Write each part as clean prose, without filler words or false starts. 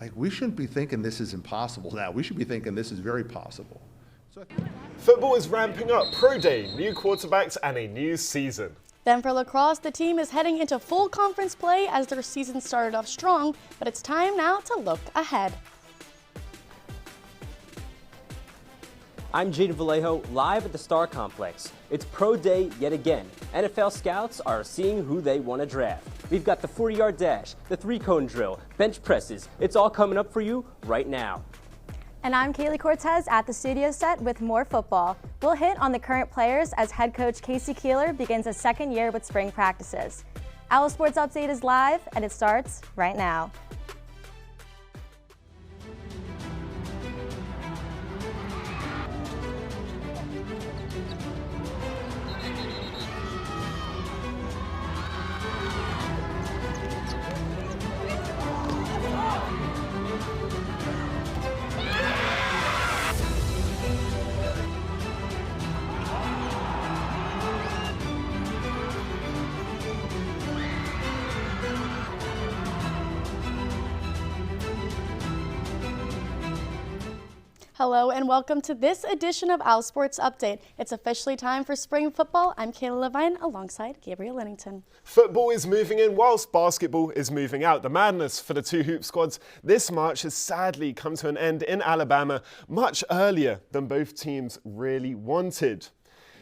Like, we shouldn't be thinking this is impossible now. We should be thinking this is very possible. Football is ramping up. Pro Day, new quarterbacks, and a new season. Then for lacrosse, the team is heading into full conference play as their season started off strong, but it's time now to look ahead. I'm Jaden Vallejo, live at the Star Complex. It's Pro Day yet again. NFL scouts are seeing who they want to draft. We've got the 40-yard dash, the three-cone drill, bench presses. It's all coming up for you right now. And I'm Kaylee Cortez at the studio set with more football. We'll hit on the current players as head coach Casey Keeler begins his second year with spring practices. Owl Sports Update is live and it starts right now. Hello and welcome to this edition of Owl Sports Update. It's officially time for spring football. I'm Kayla Levine alongside Gabriel Lennington. Football is moving in whilst basketball is moving out. The madness for the two hoop squads this March has sadly come to an end in Alabama much earlier than both teams really wanted.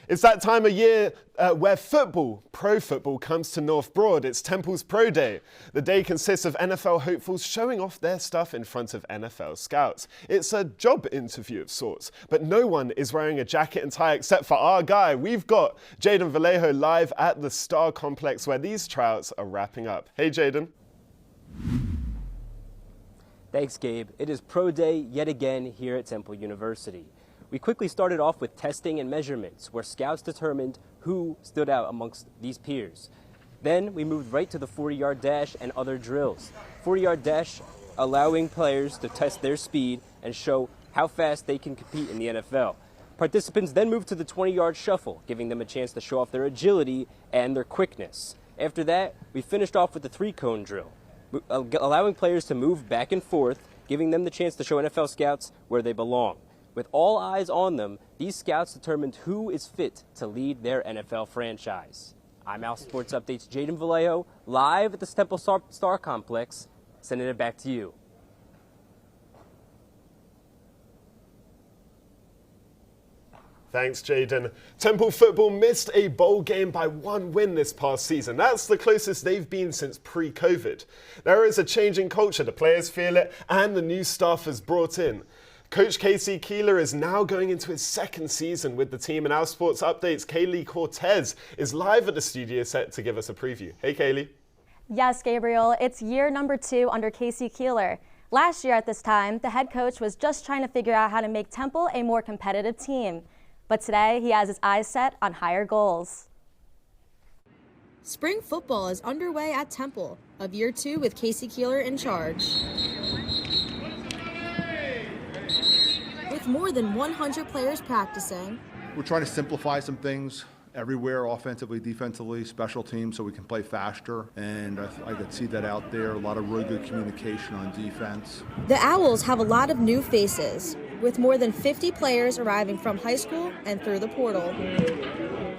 It's that time of year where football, pro football, comes to North Broad. It's Temple's Pro Day. The day consists of NFL hopefuls showing off their stuff in front of NFL scouts. It's a job interview of sorts, but no one is wearing a jacket and tie except for our guy. We've got Jaden Vallejo live at the Star Complex where these tryouts are wrapping up. Hey, Jaden. Thanks, Gabe. It is Pro Day yet again here at Temple University. We quickly started off with testing and measurements, where scouts determined who stood out amongst these peers. Then we moved right to the 40-yard dash and other drills. 40-yard dash allowing players to test their speed and show how fast they can compete in the NFL. Participants then moved to the 20-yard shuffle, giving them a chance to show off their agility and their quickness. After that, we finished off with the three-cone drill, allowing players to move back and forth, giving them the chance to show NFL scouts where they belong. With all eyes on them, these scouts determined who is fit to lead their NFL franchise. I'm Owl Sports Update's Jaden Vallejo, live at the Temple Star Complex, sending it back to you. Thanks, Jaden. Temple football missed a bowl game by one win this past season. That's the closest they've been since pre-COVID. There is a change in culture. The players feel it, and the new staff is brought in. Coach Casey Keeler is now going into his second season with the team, and Owl Sports Update's Kaylee Cortez is live at the studio set to give us a preview. Hey, Kaylee. Yes, Gabriel, it's year number 2 under Casey Keeler. Last year at this time, the head coach was just trying to figure out how to make Temple a more competitive team. But today, he has his eyes set on higher goals. Spring football is underway at Temple, of year 2 with Casey Keeler in charge. With more than 100 players practicing. We're trying to simplify some things everywhere, offensively, defensively, special teams, so we can play faster. And I could see that out there. A lot of really good communication on defense. The Owls have a lot of new faces, with more than 50 players arriving from high school and through the portal.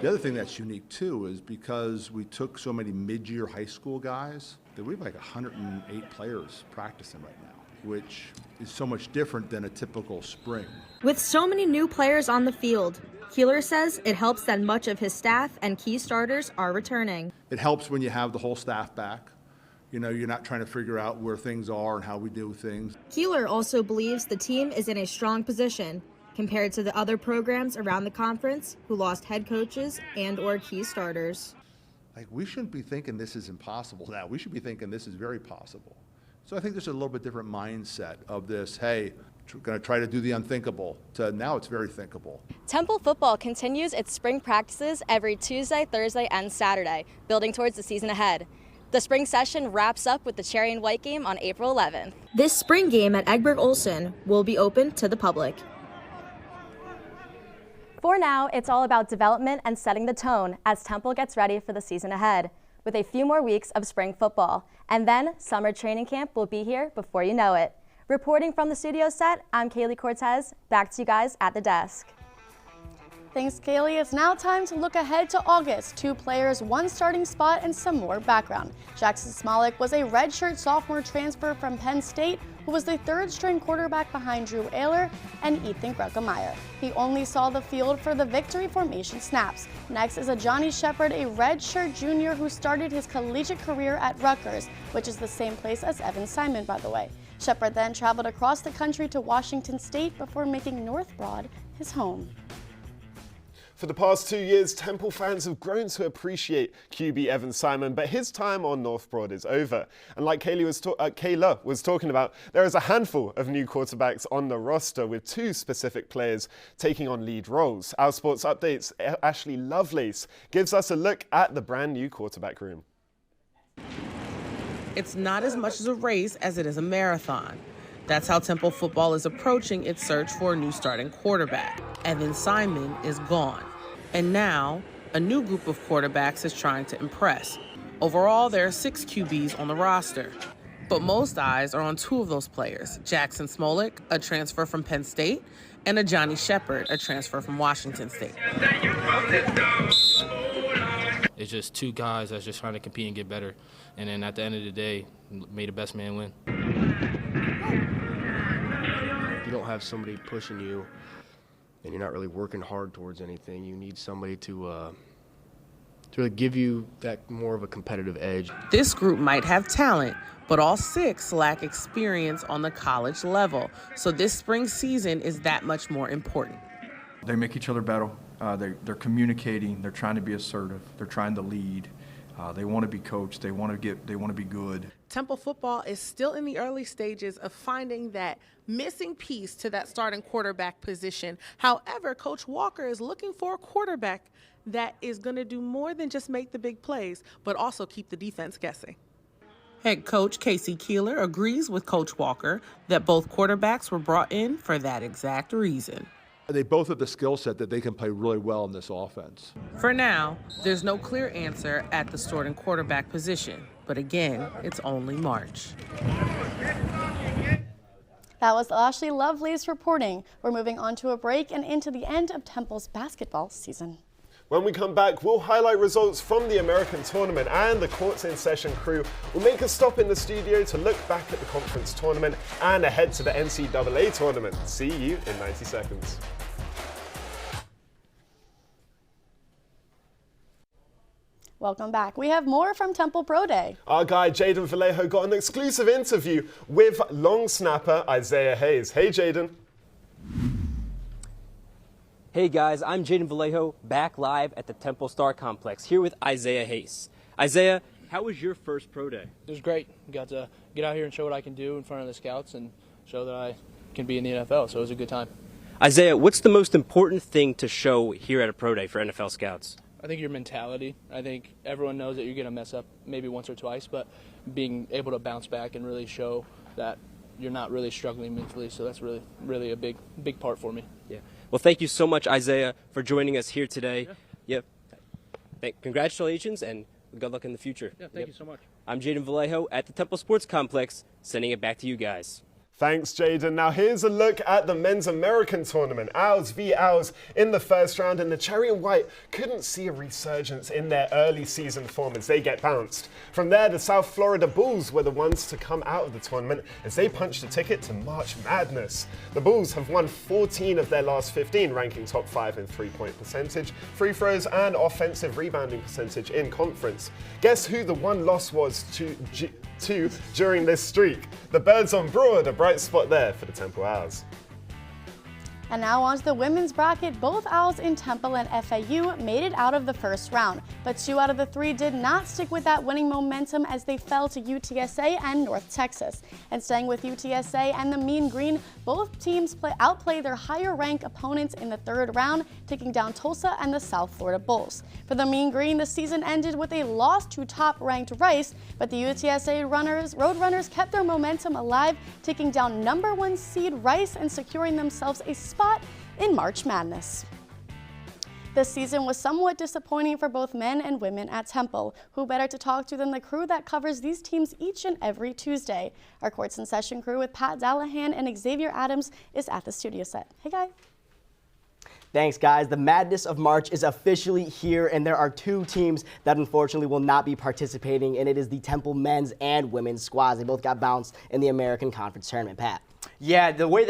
The other thing that's unique, too, is because we took so many mid-year high school guys, that we have like 108 players practicing right now, which is so much different than a typical spring. With so many new players on the field, Keeler says it helps that much of his staff and key starters are returning. It helps when you have the whole staff back. You know, you're not trying to figure out where things are and how we do things. Keeler also believes the team is in a strong position compared to the other programs around the conference who lost head coaches and/or key starters. Like, we shouldn't be thinking this is impossible now. We should be thinking this is very possible. So I think there's a little bit different mindset of this, hey, we're going to try to do the unthinkable, to now it's very thinkable. Temple football continues its spring practices every Tuesday, Thursday, and Saturday, building towards the season ahead. The spring session wraps up with the Cherry and White game on April 11th. This spring game at Egbert Olson will be open to the public. For now, it's all about development and setting the tone as Temple gets ready for the season ahead, with a few more weeks of spring football. And then summer training camp will be here before you know it. Reporting from the studio set, I'm Kaylee Cortez. Back to you guys at the desk. Thanks, Kaylee. It's now time to look ahead to August. 2 players, 1 starting spot, and some more background. Jackson Smolik was a redshirt sophomore transfer from Penn State who was the 3rd-string quarterback behind Drew Ayler and Ethan Grunkemeyer. He only saw the field for the victory formation snaps. Next is a Johnny Shepard, a redshirt junior who started his collegiate career at Rutgers, which is the same place as Evan Simon, by the way. Shepard then traveled across the country to Washington State before making North Broad his home. For the past 2 years, Temple fans have grown to appreciate QB Evan Simon, but his time on North Broad is over. And like Kayla was talking about, there is a handful of new quarterbacks on the roster with 2 specific players taking on lead roles. Our Sports Update's Ashley Lovelace gives us a look at the brand new quarterback room. It's not as much as a race as it is a marathon. That's how Temple football is approaching its search for a new starting quarterback. Evan Simon is gone. And now, a new group of quarterbacks is trying to impress. Overall, there are 6 QBs on the roster. But most eyes are on 2 of those players, Jackson Smolik, a transfer from Penn State, and a Johnny Shepard, a transfer from Washington State. It's just 2 guys that's just trying to compete and get better. And then at the end of the day, may the best man win. If you don't have somebody pushing you and you're not really working hard towards anything, you need somebody to really give you that more of a competitive edge. This group might have talent, but all 6 lack experience on the college level. So this spring season is that much more important. They make each other better. They're communicating. They're trying to be assertive. They're trying to lead. They want to be coached. They want to be good. Temple football is still in the early stages of finding that missing piece to that starting quarterback position. However, Coach Walker is looking for a quarterback that is going to do more than just make the big plays, but also keep the defense guessing. Head coach Casey Keeler agrees with Coach Walker that both quarterbacks were brought in for that exact reason. They both have the skill set that they can play really well in this offense. For now, there's no clear answer at the starting quarterback position. But again, it's only March. That was Ashley Lovelace reporting. We're moving on to a break and into the end of Temple's basketball season. When we come back, we'll highlight results from the American tournament, and the Courts in Session crew will make a stop in the studio to look back at the conference tournament and ahead to the NCAA tournament. See you in 90 seconds. Welcome back. We have more from Temple Pro Day. Our guy Jaden Vallejo got an exclusive interview with long snapper Isaiah Hayes. Hey, Jaden. Hey guys, I'm Jaden Vallejo, back live at the Temple Star Complex, here with Isaiah Hayes. Isaiah, how was your first pro day? It was great. Got to get out here and show what I can do in front of the scouts and show that I can be in the NFL, so it was a good time. Isaiah, what's the most important thing to show here at a pro day for NFL scouts? I think your mentality. I think everyone knows that you're going to mess up maybe once or twice, but being able to bounce back and really show that you're not really struggling mentally, so that's really a big part for me. Yeah. Well, thank you so much, Isaiah, for joining us here today. Yep. Congratulations and good luck in the future. Yeah, thank you so much. I'm Jaden Vallejo at the Temple Sports Complex, sending it back to you guys. Thanks, Jaden. Now here's a look at the Men's American Tournament. Owls v. Owls in the first round, and the Cherry and White couldn't see a resurgence in their early season form as they get bounced. From there, the South Florida Bulls were the ones to come out of the tournament as they punched a ticket to March Madness. The Bulls have won 14 of their last 15, ranking top 5 in three-point percentage, free throws, and offensive rebounding percentage in conference. Guess who the one loss was to during this streak? The Birds on Broad, a bright spot there for the Temple Owls. And now on to the women's bracket. Both Owls in Temple and FAU made it out of the first round, but 2 out of the 3 did not stick with that winning momentum as they fell to UTSA and North Texas. And staying with UTSA and the Mean Green, both teams outplayed their higher-ranked opponents in the 3rd round, taking down Tulsa and the South Florida Bulls. For the Mean Green, the season ended with a loss to top-ranked Rice, but the UTSA Roadrunners kept their momentum alive, taking down number 1 seed Rice and securing themselves a spot in March Madness. This season was somewhat disappointing for both men and women at Temple. Who better to talk to than the crew that covers these teams each and every Tuesday? Our Courts in Session crew with Pat Dallahan and Xavier Adams is at the studio set. Hey, guys. Thanks, guys. The madness of March is officially here, and there are two teams that unfortunately will not be participating, and it is the Temple men's and women's squads. They both got bounced in the American Conference Tournament. Pat. Yeah, the way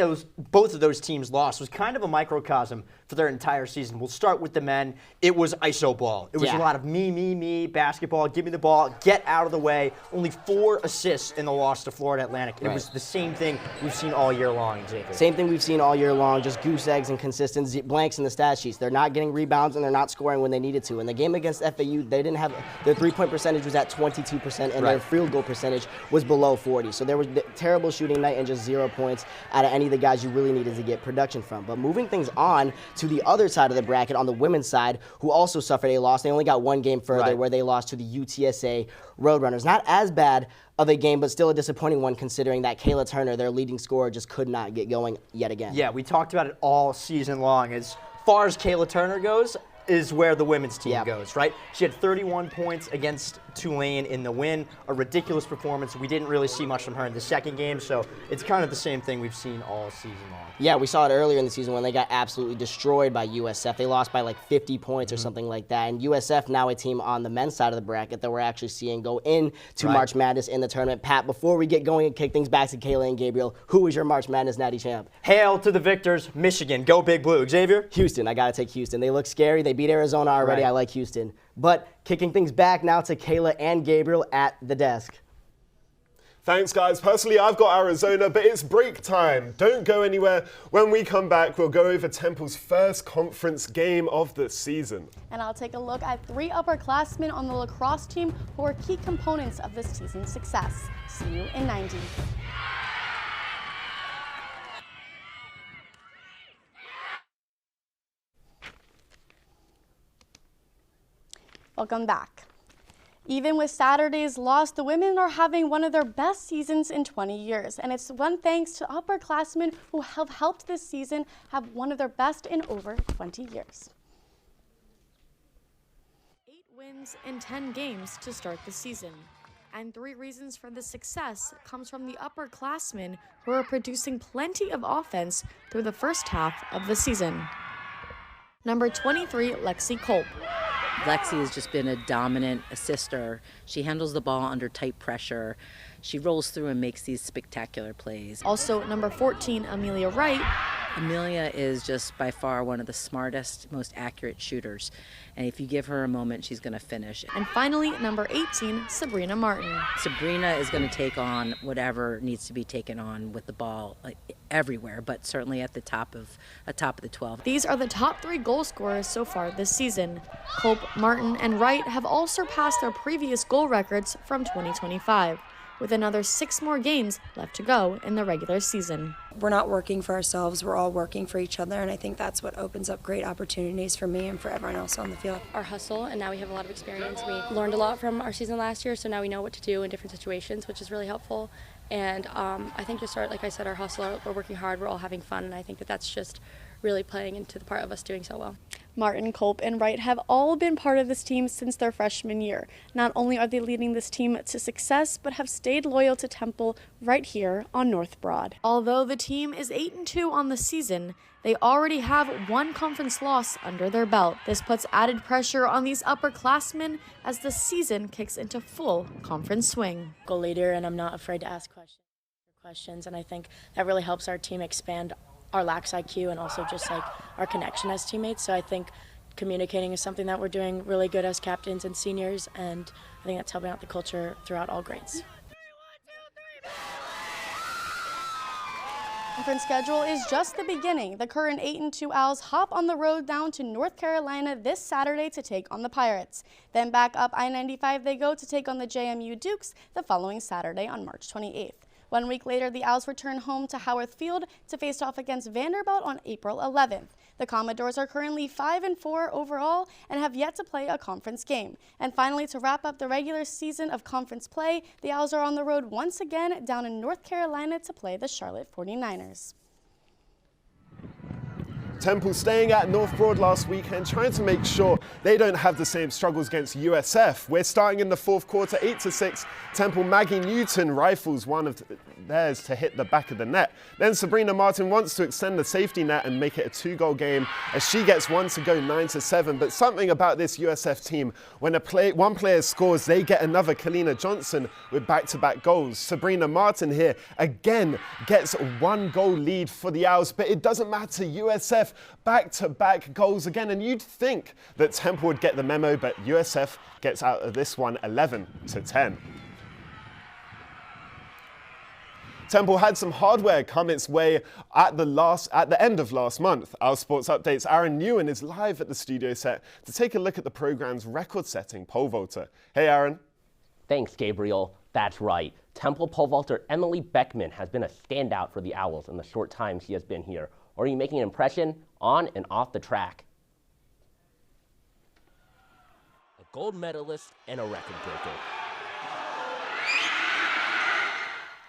both of those teams lost was kind of a microcosm for their entire season. We'll start with the men. It was iso ball. It was a lot of me basketball, give me the ball, get out of the way. Only 4 assists in the loss to Florida Atlantic. And It was the same thing we've seen all year long, Xavier. Same thing we've seen all year long, just goose eggs and consistent blanks in the stat sheets. They're not getting rebounds and they're not scoring when they needed to. In the game against FAU, they didn't have, their three-point percentage was at 22% and their field goal percentage was below 40. So there was terrible shooting night and just 0 points out of any of the guys you really needed to get production from. But moving things on to the other side of the bracket, on the women's side, who also suffered a loss. They only got one game further where they lost to the UTSA Roadrunners. Not as bad of a game, but still a disappointing one considering that Kayla Turner, their leading scorer, just could not get going yet again. Yeah, we talked about it all season long. As far as Kayla Turner goes, is where the women's team goes, right? She had 31 points against Tulane in the win, a ridiculous performance. We didn't really see much from her in the second game, so it's kind of the same thing we've seen all season long. Yeah, we saw it earlier in the season when they got absolutely destroyed by USF. They lost by like 50 points or something like that. And USF, now a team on the men's side of the bracket that we're actually seeing go into March Madness in the tournament. Pat, before we get going and kick things back to Kayla and Gabriel, who is your March Madness natty champ? Hail to the victors, Michigan. Go Big Blue. Xavier? Houston. I got to take Houston. They look scary. They beat Arizona already. I like Houston. But kicking things back now to Kayla and Gabriel at the desk. Thanks, guys. Personally, I've got Arizona, but it's break time. Don't go anywhere. When we come back, we'll go over Temple's first conference game of the season. And I'll take a look at 3 upperclassmen on the lacrosse team who are key components of this season's success. See you in 90. Welcome back. Even with Saturday's loss, the women are having one of their best seasons in 20 years, and it's one thanks to upperclassmen who have helped this season have one of their best in over 20 years. 8 wins in 10 games to start the season. And 3 reasons for this success comes from the upperclassmen who are producing plenty of offense through the first half of the season. Number 23, Lexi Culp. Lexi has just been a dominant assister. She handles the ball under tight pressure. She rolls through and makes these spectacular plays. Also, number 14, Amelia Wright. Amelia is just by far one of the smartest, most accurate shooters. And if you give her a moment, she's going to finish. And finally, number 18, Sabrina Martin. Sabrina is going to take on whatever needs to be taken on with the ball everywhere, but certainly at the top of the 12. These are the top 3 goal scorers so far this season. Culp, Martin, and Wright have all surpassed their previous goal records from 2025. With another 6 more games left to go in the regular season. We're not working for ourselves, we're all working for each other, and I think that's what opens up great opportunities for me and for everyone else on the field. Our hustle, and now we have a lot of experience. We learned a lot from our season last year, so now we know what to do in different situations, which is really helpful. And I think just like I said, our hustle, we're working hard, we're all having fun, and I think that's just really playing into the part of us doing so well. Martin, Culp, and Wright have all been part of this team since their freshman year. Not only are they leading this team to success, but have stayed loyal to Temple right here on North Broad. Although the team is 8-2 on the season, they already have 1 conference loss under their belt. This puts added pressure on these upperclassmen as the season kicks into full conference swing. Go leader, and I'm not afraid to ask questions, and I think that really helps our team expand our lax IQ and also just like our connection as teammates. So I think communicating is something that we're doing really good as captains and seniors, and I think that's helping out the culture throughout all grades. Conference schedule is just the beginning. The current 8-2 Owls hop on the road down to North Carolina this Saturday to take on the Pirates. Then back up I-95 they go to take on the JMU Dukes the following Saturday on March 28th. 1 week later, the Owls return home to Howarth Field to face off against Vanderbilt on April 11th. The Commodores are currently 5-4 overall and have yet to play a conference game. And finally, to wrap up the regular season of conference play, the Owls are on the road once again down in North Carolina to play the Charlotte 49ers. Temple staying at North Broad last weekend, trying to make sure they don't have the same struggles against USF. We're starting in the fourth quarter, 8-6. Temple Maggie Newton rifles one of theirs to hit the back of the net. Then Sabrina Martin wants to extend the safety net and make it a 2-goal game as she gets one to go 9-7. But something about this USF team, when one player scores, they get another. Kalina Johnson with back-to-back goals. Sabrina Martin here again gets a 1-goal lead for the Owls, but it doesn't matter. USF back-to-back goals again, and you'd think that Temple would get the memo, but USF gets out of this one 11-10. Temple had some hardware come its way at the end of last month. Our Sports Update's Aaron Newen is live at the studio set to take a look at the program's record-setting pole vaulter. Hey, Aaron. Thanks, Gabriel. That's right. Temple pole vaulter Emily Beckman has been a standout for the Owls in the short time she has been here, already making an impression on and off the track. A gold medalist and a record breaker.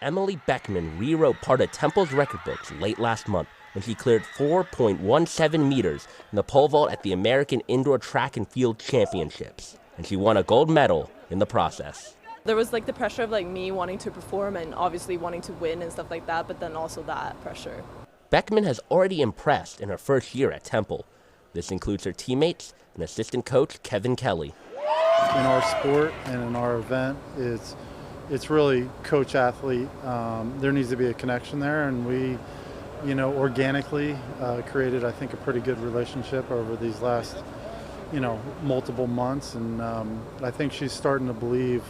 Emily Beckman rewrote part of Temple's record books late last month when she cleared 4.17 meters in the pole vault at the American Indoor Track and Field Championships, and she won a gold medal in the process. There was like the pressure of like me wanting to perform and obviously wanting to win and stuff like that, but then also that pressure. Beckman has already impressed in her first year at Temple. This includes her teammates and assistant coach Kevin Kelly. In our sport and in our event, it's really coach-athlete. There needs to be a connection there, and we, organically created, I think, a pretty good relationship over these last, multiple months, and I think she's starting to believe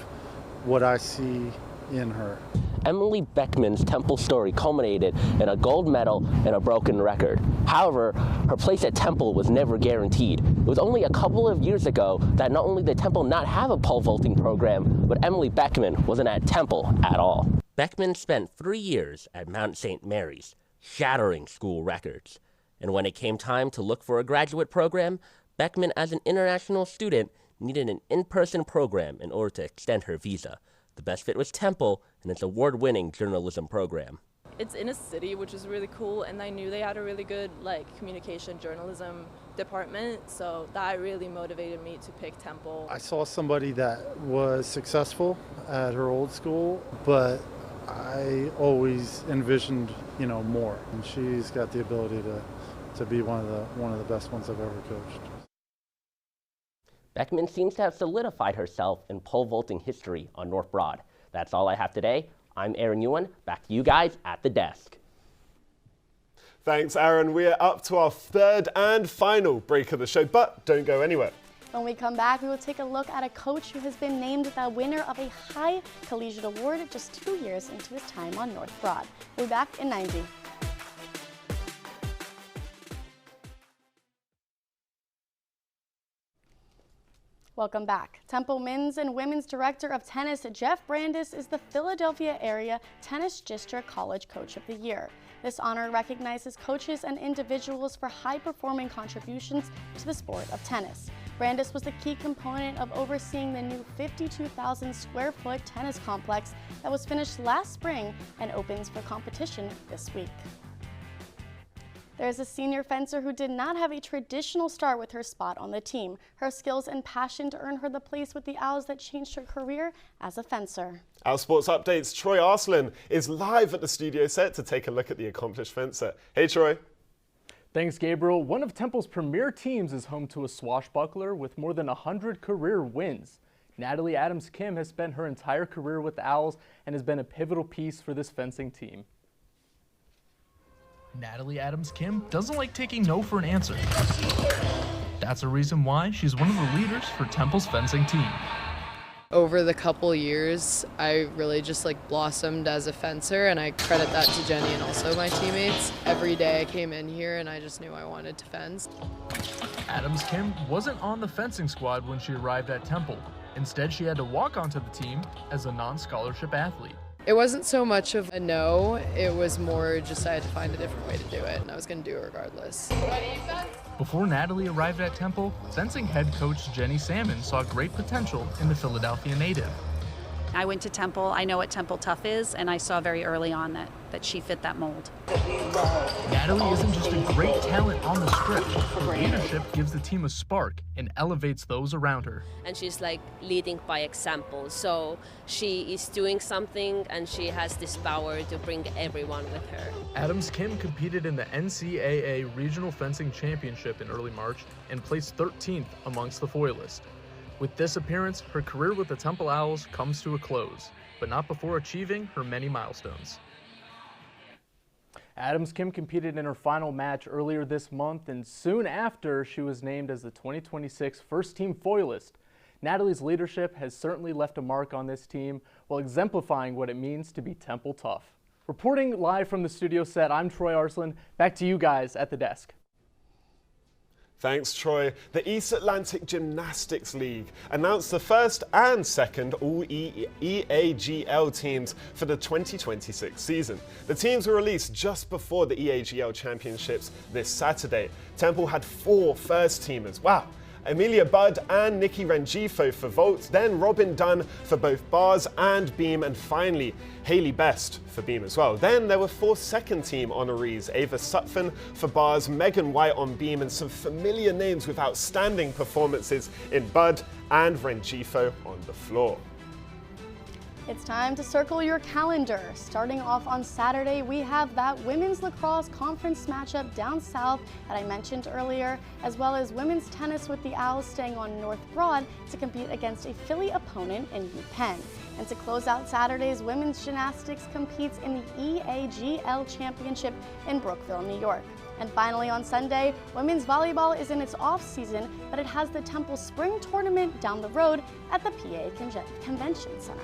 what I see in her. Emily Beckman's Temple story culminated in a gold medal and a broken record. However, her place at Temple was never guaranteed. It was only a couple of years ago that not only did Temple not have a pole vaulting program, but Emily Beckman wasn't at Temple at all. Beckman spent 3 years at Mount St. Mary's, shattering school records. And when it came time to look for a graduate program, Beckman, as an international student, needed an in-person program in order to extend her visa. The best fit was Temple and its award-winning journalism program. It's in a city, which is really cool, and I knew they had a really good communication journalism department, so that really motivated me to pick Temple. I saw somebody that was successful at her old school, but I always envisioned, more. And she's got the ability to be one of the best ones I've ever coached. Beckman seems to have solidified herself in pole vaulting history on North Broad. That's all I have today. I'm Aaron Newen. Back to you guys at the desk. Thanks, Aaron. We are up to our third and final break of the show, but don't go anywhere. When we come back, we will take a look at a coach who has been named the winner of a high collegiate award just 2 years into his time on North Broad. We'll be back in 90. Welcome back. Temple Men's and Women's Director of Tennis Jeff Brandis is the Philadelphia Area Tennis District College Coach of the Year. This honor recognizes coaches and individuals for high-performing contributions to the sport of tennis. Brandis was the key component of overseeing the new 52,000 square foot tennis complex that was finished last spring and opens for competition this week. There's a senior fencer who did not have a traditional start with her spot on the team. Her skills and passion to earn her the place with the Owls that changed her career as a fencer. Our Sports Update's Troy Arslan is live at the studio set to take a look at the accomplished fencer. Hey, Troy. Thanks, Gabriel. One of Temple's premier teams is home to a swashbuckler with more than 100 career wins. Natalie Adams-Kim has spent her entire career with the Owls and has been a pivotal piece for this fencing team. Natalie Adams-Kim doesn't like taking no for an answer. That's a reason why she's one of the leaders for Temple's fencing team. Over the couple years, I really just blossomed as a fencer, and I credit that to Jenny and also my teammates. Every day I came in here and I just knew I wanted to fence. Adams-Kim wasn't on the fencing squad when she arrived at Temple. Instead, she had to walk onto the team as a non-scholarship athlete. It wasn't so much of a no, it was more just I had to find a different way to do it, and I was going to do it regardless. Before Natalie arrived at Temple, fencing head coach Jenny Salmon saw great potential in the Philadelphia native. I went to Temple. I know what Temple Tough is, and I saw very early on that she fit that mold. Natalie isn't just a great talent on the script. Her leadership gives the team a spark and elevates those around her. And she's like leading by example. So she is doing something and she has this power to bring everyone with her. Adams Kim competed in the NCAA Regional Fencing Championship in early March and placed 13th amongst the foilists. With this appearance, her career with the Temple Owls comes to a close, but not before achieving her many milestones. Adams Kim competed in her final match earlier this month, and soon after, she was named as the 2026 First Team Foilist. Natalie's leadership has certainly left a mark on this team while exemplifying what it means to be Temple tough. Reporting live from the studio set, I'm Troy Arslan. Back to you guys at the desk. Thanks, Troy. The East Atlantic Gymnastics League announced the first and second all EAGL teams for the 2026 season. The teams were released just before the EAGL Championships this Saturday. Temple had 4 first-teamers. Wow! Amelia Budd and Nikki Rengifo for vault, then Robin Dunn for both bars and beam, and finally Hayley Best for beam as well. Then there were 4 second-team honorees, Ava Sutphen for bars, Megan White on beam, and some familiar names with outstanding performances in Budd and Rengifo on the floor. It's time to circle your calendar. Starting off on Saturday, we have that women's lacrosse conference matchup down south that I mentioned earlier, as well as women's tennis with the Owls staying on North Broad to compete against a Philly opponent in UPenn. And to close out Saturday's women's gymnastics competes in the EAGL Championship in Brookville, New York. And finally on Sunday, women's volleyball is in its off-season, but it has the Temple Spring Tournament down the road at the PA Convention Center.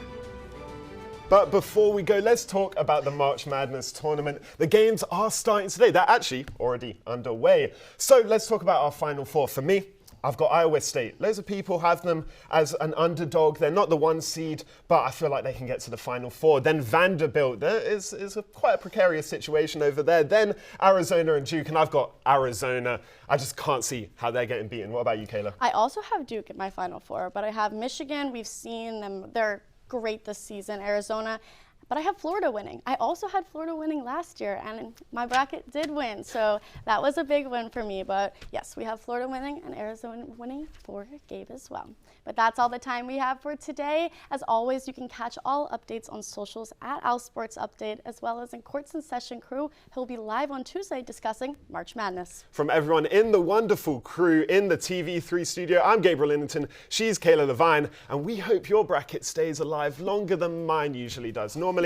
But before we go, let's talk about the March Madness tournament. The games are starting today. They're actually already underway. So let's talk about our Final Four. For me, I've got Iowa State. Loads of people have them as an underdog. They're not the 1 seed, but I feel like they can get to the Final Four. Then Vanderbilt. There is quite a precarious situation over there. Then Arizona and Duke, and I've got Arizona. I just can't see how they're getting beaten. What about you, Kayla? I also have Duke in my Final Four, but I have Michigan. We've seen them. They're great this season. Arizona. But I have Florida winning. I also had Florida winning last year, and my bracket did win, so that was a big win for me. But yes, we have Florida winning and Arizona winning for Gabe as well. But that's all the time we have for today. As always, you can catch all updates on socials at Owl Sports Update, as well as in Courts and Session crew, who'll be live on Tuesday discussing March Madness. From everyone in the wonderful crew in the TV3 studio, I'm Gabriel Innington, she's Kayla Levine, and we hope your bracket stays alive longer than mine usually does. Normally,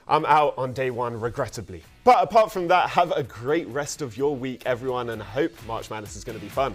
I'm out on day 1, regrettably. But apart from that, have a great rest of your week, everyone, and I hope March Madness is going to be fun.